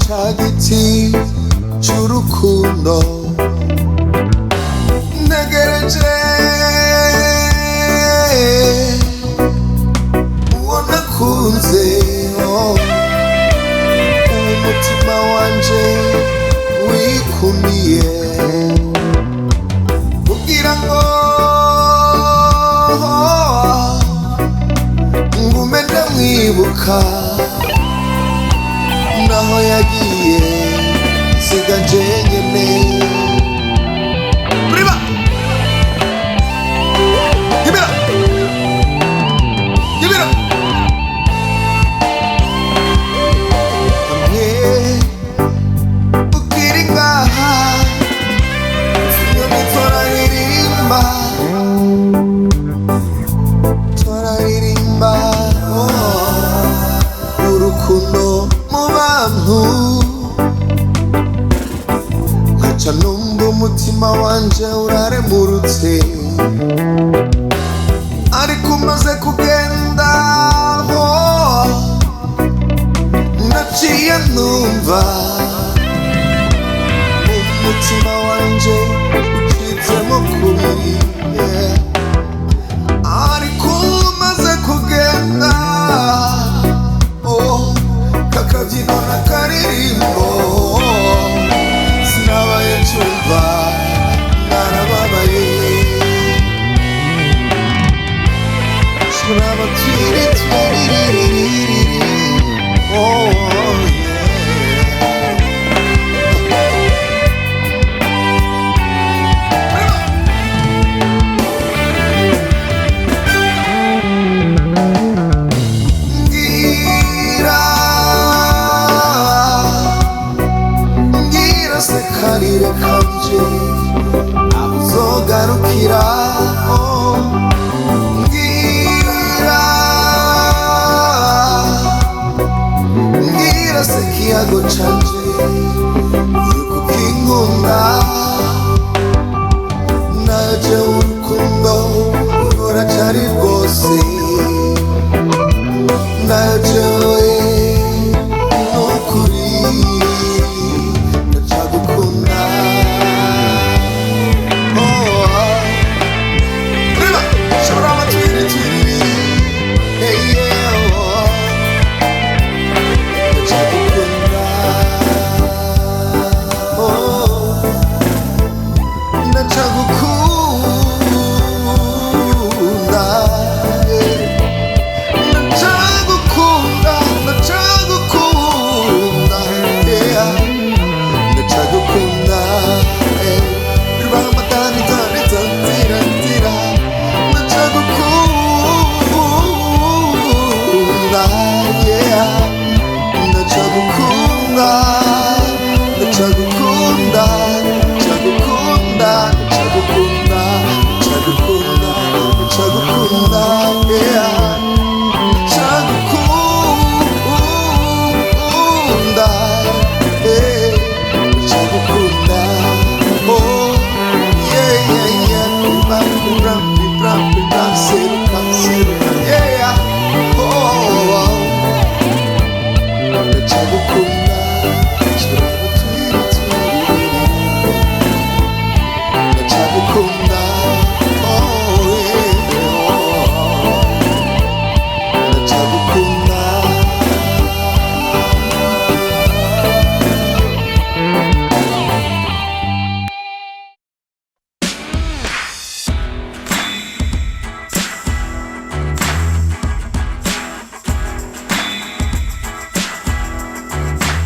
Chagiti churukundo negereje uwona kunze umutima wanje wikumiye kugira ngo ngume ndamwibuka naho yagiye siga njyenyene. Priva Gibira Gibira Hamwe ukiri ngaha sinyoni toraririmba toraririmba urukundo mu bantu nkaca numva umutima wanje uraremurutse ariko umaze kugenda naciye numva umutima wanje ucitsemo kubiri ariko umaze kugenda kakabyino n'akaririmbo sinabaye ncumva narababaye suraba twiri twiriririri karire kanje uzogarukira ngira se kiyago canje yuko kinkunda naje urukundo ruracari rwose naje